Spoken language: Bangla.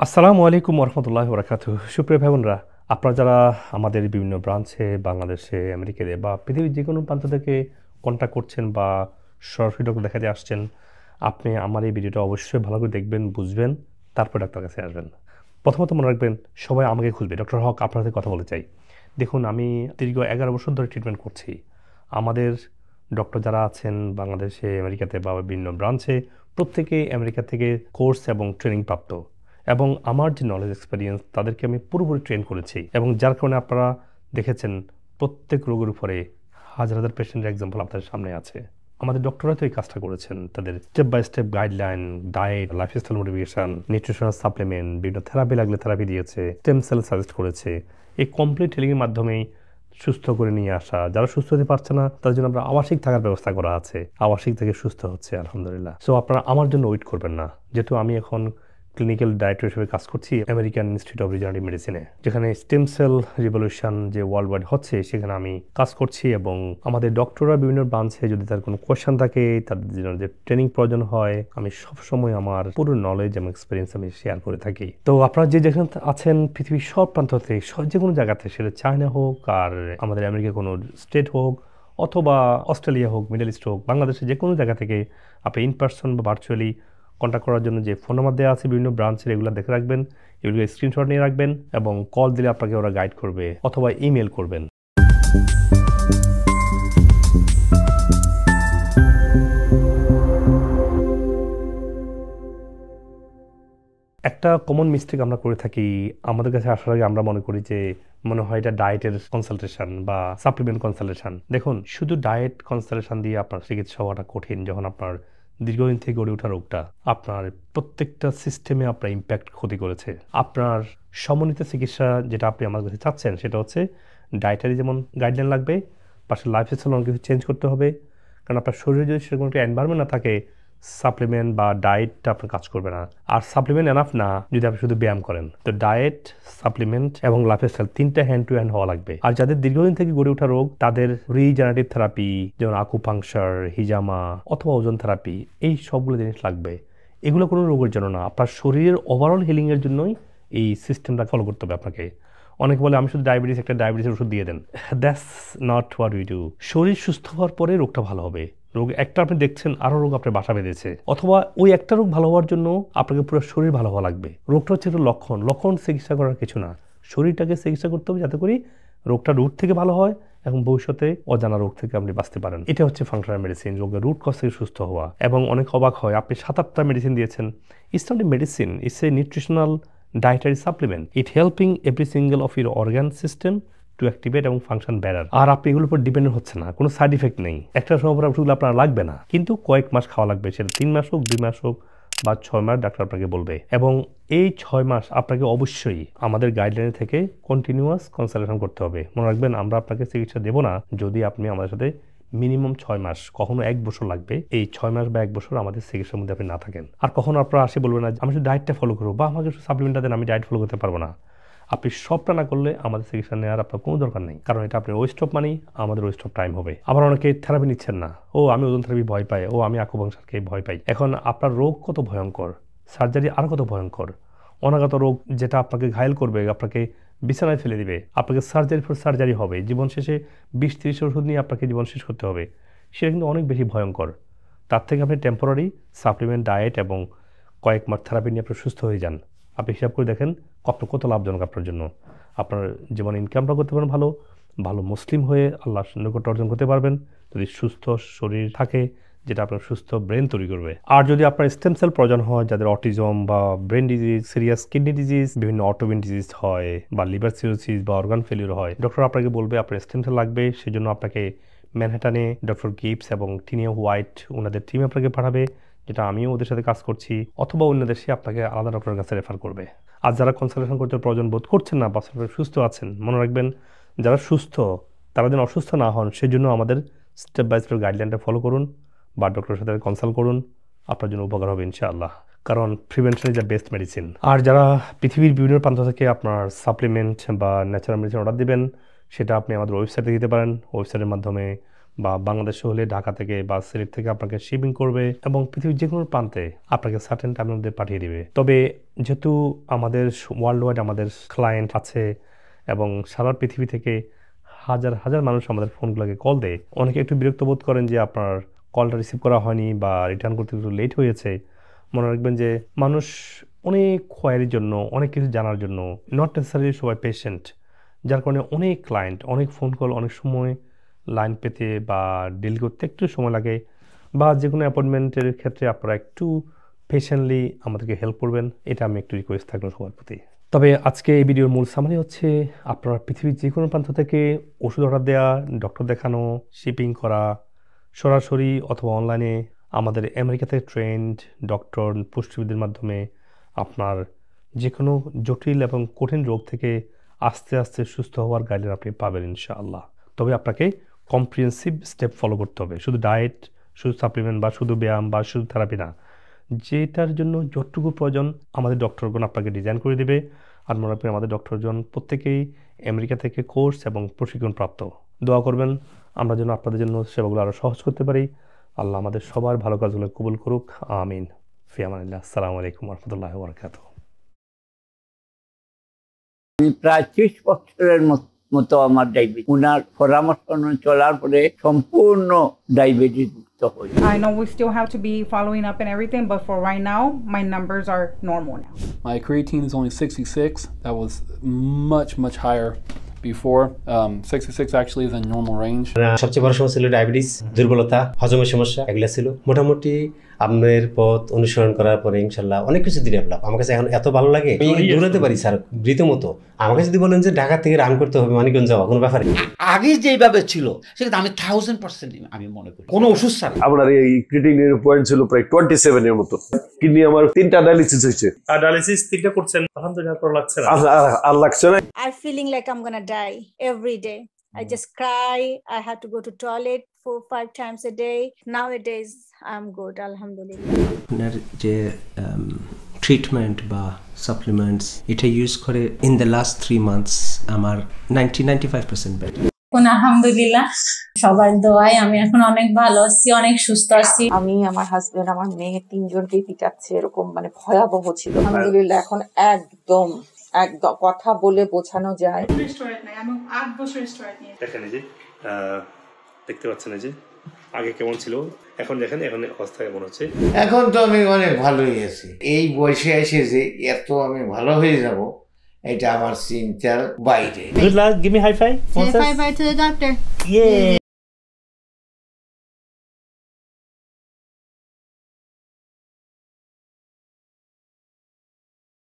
আসসালামু আলাইকুম ওরহমতুল্লাহি ওয়াবারাকাতুহু। সুপ্রিয় ভাই বোনরা, আপনারা যারা আমাদের বিভিন্ন ব্রাঞ্চে বাংলাদেশে, আমেরিকাতে বা পৃথিবীর যে কোনো প্রান্ত থেকে কন্ট্যাক্ট করছেন বা সরাসরি ডক্টর দেখাতে আসছেন, আপনি আমার এই ভিডিওটা অবশ্যই ভালো করে দেখবেন, বুঝবেন, তারপর ডাক্তার কাছে আসবেন। প্রথমত মনে রাখবেন, সবাই আমাকে খুঁজবে। ডক্টর হক আপনার সাথে কথা বলতে চাই। দেখুন, আমি দীর্ঘ 11 বছর ধরে ট্রিটমেন্ট করছি। আমাদের ডক্টর যারা আছেন বাংলাদেশে, আমেরিকাতে বা বিভিন্ন ব্রাঞ্চে, প্রত্যেকেই আমেরিকা থেকে কোর্স এবং ট্রেনিং প্রাপ্ত। এবং আমার যে নলেজ এক্সপেরিয়েন্স তাদেরকে আমি পুরোপুরি ট্রেন করেছি, এবং যার কারণে আপনারা দেখেছেন প্রত্যেক রোগের উপরে হাজার হাজার পেশেন্টের এক্সাম্পল আপনাদের সামনে আছে। আমাদের ডক্টররা তো এই কাজটা করেছেন, তাদের step by step guideline, diet, lifestyle motivation, nutritional supplement, বিভিন্ন থেরাপি লাগলে থেরাপি দিয়েছে, স্টেম সেল সাজেস্ট করেছে। এই কমপ্লিট হিলিংয়ের মাধ্যমেই সুস্থ করে নিয়ে আসা। যারা সুস্থ হতে পারছে না তাদের জন্য আমরা আবাসিক থাকার ব্যবস্থা করা আছে, আবাসিক থেকে সুস্থ হচ্ছে আলহামদুলিল্লাহ। সো আপনারা আমার জন্য ওয়েট করবেন না, যেহেতু আমি এখন ক্লিনিক্যাল ডাইরেক্টর হিসেবে কাজ করছি আমেরিকান ইনস্টিটিউট অফ রিজেনারেটিভ মেডিসিনে, যেখানে স্টেম সেল রিভলিউশন যে ওয়ার্ল্ড ওয়াইড হচ্ছে সেখানে আমি কাজ করছি। এবং আমাদের ডক্টররা বিভিন্ন ব্রাঞ্চে যদি তার কোনো কোয়েশ্চেন থাকে, তাদের জন্য যে ট্রেনিং প্রয়োজন হয়, আমি সবসময় আমার পুরো নলেজ এবং এক্সপিরিয়েন্স আমি শেয়ার করে থাকি। তো আপনারা যে যেখানে আছেন পৃথিবীর সব প্রান্ত থেকে, যে কোনো জায়গাতে, সেটা চায়না হোক আর আমাদের আমেরিকা কোনো স্টেট হোক, অথবা অস্ট্রেলিয়া হোক, মিডল ইস্ট হোক, বাংলাদেশের যে কোনো জায়গা থেকে আপনি ইন পার্সন বা ভার্চুয়ালি কন্ট্যাক্ট করার জন্য যে ফোন নাম্বার দেওয়া আছে বিভিন্ন ব্রাঞ্চের, এগুলো দেখে রাখবেন, এগুলো স্ক্রিনশট নিয়ে রাখবেন, এবং কল দিলে আপনাকে ওরা গাইড করবে অথবা ইমেল করবেন। একটা কমন মিস্টেক আমরা করে থাকি, আমাদের কাছে আসার আগে আমরা মনে করি যে মনে হয় এটা ডায়েটের কনসালটেশন বা সাপ্লিমেন্ট কনসালটেশন। দেখুন, শুধু ডায়েট কনসালটেশন দিয়ে আপনার চিকিৎসা হওয়াটা কঠিন, যখন আপনার দীর্ঘদিন থেকে গড়ে ওঠা রোগটা আপনার প্রত্যেকটা সিস্টেমে আপনার ইম্প্যাক্ট ক্ষতি করেছে। আপনার সমন্বিত চিকিৎসা যেটা আপনি আমার কাছে চাচ্ছেন, সেটা হচ্ছে ডায়েটারি যেমন গাইডলাইন লাগবে, পাশে লাইফস্টাইল অনেক কিছু চেঞ্জ করতে হবে। কারণ আপনার শরীরে যদি সেরকম একটা এনভায়রনমেন্ট না থাকে, সাপ্লিমেন্ট বা ডায়েটটা আপনার কাজ করবে না। আর সাপ্লিমেন্ট এনাফ না যদি আপনি শুধু ব্যায়াম করেন। তো ডায়েট, সাপ্লিমেন্ট এবং লাইফস্টাইল তিনটা হ্যান্ড টু হ্যান্ড হওয়া লাগবে। আর যাদের দীর্ঘদিন থেকে গড়ে ওঠা রোগ, তাদের রিজেনারেটিভ থেরাপি যেমন আকুপাংচার, হিজামা অথবা ওজন থেরাপি, এই সবগুলো জিনিস লাগবে। এগুলো কোনো রোগের জন্য না, আপনার শরীরের ওভারঅল হিলিংয়ের জন্যই এই সিস্টেমটা ফলো করতে হবে আপনাকে। অনেকে বলে আমি শুধু একটা ডায়াবেটিসের ওষুধ দিয়ে দেন। That's not what we do. শরীর সুস্থ হওয়ার পরে রোগটা ভালো হবে। রোগ একটা আপনি দেখছেন, আরও রোগ আপনার বাসা বেঁধেছে, অথবা ওই একটা রোগ ভালো হওয়ার জন্য আপনাকে পুরো শরীর ভালো হওয়া লাগবে। রোগটা হচ্ছে একটা লক্ষণ চিকিৎসা করার কিছু না। শরীরটাকে চিকিৎসা করতে হবে যাতে করে রোগটা রুট থেকে ভালো হয় এবং ভবিষ্যতে অজানা রোগ থেকে আপনি বাঁচতে পারেন। এটা হচ্ছে ফাংশনাল মেডিসিন, রোগের রুট কজ থেকে সুস্থ হওয়া। এবং অনেক অবাক হয়, আপনি 7-8টা মেডিসিন দিয়েছেন। It's not a medicine, it's a nutritional dietary supplement. It helping every single of your organ system to activate এবং ফাংশন বেটার। আর আপনি এগুলোর উপর ডিপেন্ডেন্ট হচ্ছে না, কোনো সাইড ইফেক্ট নেই। একটা সময় পর ওষুধগুলো আপনার লাগবে না, কিন্তু কয়েক মাস খাওয়া লাগবে। সেটা 3 মাস হোক, 2 মাস হোক বা 6 মাস ডাক্তার আপনাকে বলবে। এবং এই 6 মাস আপনাকে অবশ্যই আমাদের গাইডলাইন থেকে কন্টিনিউয়াস কনসালটেশন করতে হবে। মনে রাখবেন, আমরা আপনাকে চিকিৎসা দেবো না যদি আপনি আমাদের সাথে মিনিমাম 6 মাস, কখনো 1 বছর লাগবে, এই 6 মাস বা 1 বছর আমাদের চিকিৎসার মধ্যে আপনি না থাকেন। আর কখনো আপনারা আসে বলবেন না আমি শুধু ডায়েটটা ফলো করবো বা আমাকে শুধু সাপ্লিমেন্টটা দেন, আমি ডায়েট ফলো করতে পারবো না। আপনি সবটা না করলে আমাদের চিকিৎসা নেওয়ার আপনার কোনো দরকার নেই, কারণ এটা আপনার ওয়েস্ট অফ মানি, আমাদের ওয়েস্ট অফ টাইম হবে। আবার অনেকে থেরাপি নিচ্ছেন না, আমি ওজন থেরাপি ভয় পাই, আমি আকুপাংচারকে ভয় পাই। এখন আপনার রোগ কত ভয়ঙ্কর, সার্জারি আরও কত ভয়ঙ্কর। অনাগত রোগ যেটা আপনাকে ঘায়েল করবে, আপনাকে বিছানায় ফেলে দিবে, আপনাকে সার্জারির পর সার্জারি হবে, জীবন শেষে 20-30 ওষুধ নিয়ে আপনাকে জীবন শেষ করতে হবে, সেটা কিন্তু অনেক বেশি ভয়ঙ্কর। তার থেকে আপনি টেম্পোরারি সাপ্লিমেন্ট, ডায়েট এবং কয়েক মাস থেরাপি নিয়ে আপনি সুস্থ হয়ে যান। আপনি হিসাব করে দেখেন কত লাভজনক আপনার জন্য। আপনার জীবন ইনকামটা করতে পারেন, ভালো মুসলিম হয়ে আল্লাহর নৈকট্য অর্জন করতে পারবেন, যদি সুস্থ শরীর থাকে, যেটা আপনার সুস্থ ব্রেন তৈরি করবে। আর যদি আপনার স্টেম সেল প্রয়োজন হয়, যাদের অটিজম বা brain disease, serious kidney disease, বিভিন্ন অটোইমিউন ডিজিজ হয়, বা লিভার সিরোসিস বা অর্গান ফেলিওর হয়, ডক্টর আপনাকে বলবে আপনার স্টেম সেল লাগবে। সেজন্য আপনাকে ম্যানহাটানে ডক্টর গিবস এবং টিনিয়া হোয়াইট ওনাদের টিম আপনাকে পাঠাবে, যেটা আমিও ওদের সাথে কাজ করছি, অথবা অন্য দেশে আপনাকে আলাদা ডক্টরের কাছে রেফার করবে। আর যারা কনসালটেশন করতে প্রয়োজন বোধ করছেন না বা সুস্থ আছেন, মনে রাখবেন, যারা সুস্থ তারা যেন অসুস্থ না হন, সেজন্য আমাদের স্টেপ বাই স্টেপ গাইডলাইনটা ফলো করুন বা ডক্টরের সাথে কনসাল্ট করুন, আপনার জন্য উপকার হবে ইনশাআল্লাহ। কারণ prevention is the best medicine. আর যারা পৃথিবীর বিভিন্ন প্রান্ত থেকে আপনার সাপ্লিমেন্ট বা ন্যাচারাল মেডিসিন অর্ডার দিবেন, সেটা আপনি আমাদের ওয়েবসাইটে দিতে পারেন। ওয়েবসাইটের মাধ্যমে বা বাংলাদেশে হলে ঢাকা থেকে বা সিলেট থেকে আপনাকে শিপিং করবে এবং পৃথিবীর যে কোনো প্রান্তে আপনাকে সার্টেন টাইমের মধ্যে পাঠিয়ে দিবে। তবে যেহেতু আমাদের ওয়ার্ল্ড ওয়াইড আমাদের ক্লায়েন্ট আছে এবং সারা পৃথিবী থেকে হাজার হাজার মানুষ আমাদের ফোনগুলোকে কল দেয়, অনেকে একটু বিরক্ত বোধ করেন যে আপনার কলটা রিসিভ করা হয়নি বা রিটার্ন করতে একটু লেট হয়েছে। মনে রাখবেন যে মানুষ অনেক কোয়ারির জন্য, অনেক কিছু জানার জন্য নট নেসেসারি সবাই পেশেন্ট, যার কারণে অনেক ক্লায়েন্ট অনেক ফোন কল অনেক সময় লাইন পেতে বা ডিল করতে একটু সময় লাগে, বা যে কোনো অ্যাপয়েন্টমেন্টের ক্ষেত্রে আপনারা একটু পেশেন্টলি আমাদেরকে হেল্প করবেন, এটা আমি একটু রিকোয়েস্ট থাকবো সবার প্রতি। তবে আজকে এই ভিডিওর মূল সামারি হচ্ছে আপনারা পৃথিবীর যে কোনো প্রান্ত থেকে ওষুধ অর্ডার দেওয়া, ডক্টর দেখানো, শিপিং করা সরাসরি অথবা অনলাইনে আমাদের আমেরিকাতে ট্রেন্ড ডক্টর পুষ্টিবিদের মাধ্যমে আপনার যে কোনো জটিল এবং কঠিন রোগ থেকে আস্তে আস্তে সুস্থ হওয়ার গাইডলাইন আপনি পাবেন ইনশাআল্লাহ। তবে আপনাকে কম্প্রিহেন্সিভ স্টেপ ফলো করতে হবে, শুধু ডায়েট, শুধু সাপ্লিমেন্ট বা শুধু ব্যায়াম বা শুধু থেরাপি না, যেটার জন্য যতটুকু প্রয়োজন আমাদের ডক্টরগণ আপনাকে ডিজাইন করে দেবে। আর মনে রাখবেন আমাদের ডক্টরজন প্রত্যেকেই আমেরিকা থেকে কোর্স এবং প্রশিক্ষণপ্রাপ্ত। দোয়া করবেন আমরা যেন আপনাদের জন্য সেবাগুলো আরও সহজ করতে পারি। আল্লাহ আমাদের সবার ভালো কাজগুলো কবুল করুক, আমিন। ফি আমানিল্লাহ। আসসালামু আলাইকুম ওয়া রাহমাতুল্লাহি ওয়া বারাকাতুহু। প্রায় 30 বছরের মতো আমার ডায়াবেটিস, ওনার পরামর্শ অনুযায়ী চলার পরে সম্পূর্ণ ডায়াবেটিস মুক্ত হই। I know we still have to be following up and everything, but for right now, my numbers are normal now. My creatine is only 66. That was much higher before. 66 actually is in normal range. সবচেয়ে বড় সমস্যা ছিল ডায়াবেটিস, দুর্বলতা, হজমের সমস্যা, এগুলো ছিল। মোটামুটি আপনার পথ অনুসরণ করার পরে ইনশাল্লাহ অনেক কিছু ডেভেলপ। আমার কাছে এখন এত ভালো লাগে, আমি দৌড়াতে পারি স্যার রীতিমতো। আমাকে যদি বলেন যে ঢাকা থেকে রান করতে হবে মানিকগঞ্জ যাওয়া, কোনো ব্যাপার নেই। আগে যেভাবে ছিল সেটা আমি 1000% আমি মনে করি কোনো ওষুধ ছাড়া। আপনার এই ক্রিটিনিনের পয়েন্ট ছিল প্রায় 27 এর মতো। কিডনি আমার 3টা ডায়ালিসিস হয়েছে। আর ডায়ালিসিস 3টা করছেন, আলহামদুলিল্লাহ ভালো লাগছে না? আর লাগছে না। I'm feeling like I'm gonna die every day. I just cry. I had to go to toilet 4-5 times a day. Nowadays, I'm good, alhamdulillah. আপনার যে ট্রিটমেন্ট বা সাপ্লিমেন্টস এটা ইউজ করে ইন দ্য লাস্ট 3 মান্থস আমার 90-95% বেটার। আলহামদুলিল্লাহ সবার দোয়ায় আমি এখন অনেক ভালো আছি, অনেক সুস্থ আছি। আমি, আমার হাজবেন্ড, আমার মেয়ে 3 জনকেই পিটাচ্ছে, এরকম মানে ভয়াবহ ছিল। আলহামদুলিল্লাহ এখন একদম কথা বলে বোঝানো যায়। আমি 8 বছর স্টেরয়েড নিয়ে। দেখেন এই যে দেখতে পাচ্ছেন এই যে আগে কেমন ছিল, এখন দেখেন এখন অবস্থা কেমন হচ্ছে। এখন তো আমি অনেক ভালোই আছি। এই বয়সে এসে যে এত আমি ভালো হয়ে যাব এটা আমার চিন্তার বাইরে। Good luck, give me high five. Say bye bye to the doctor. Yeah.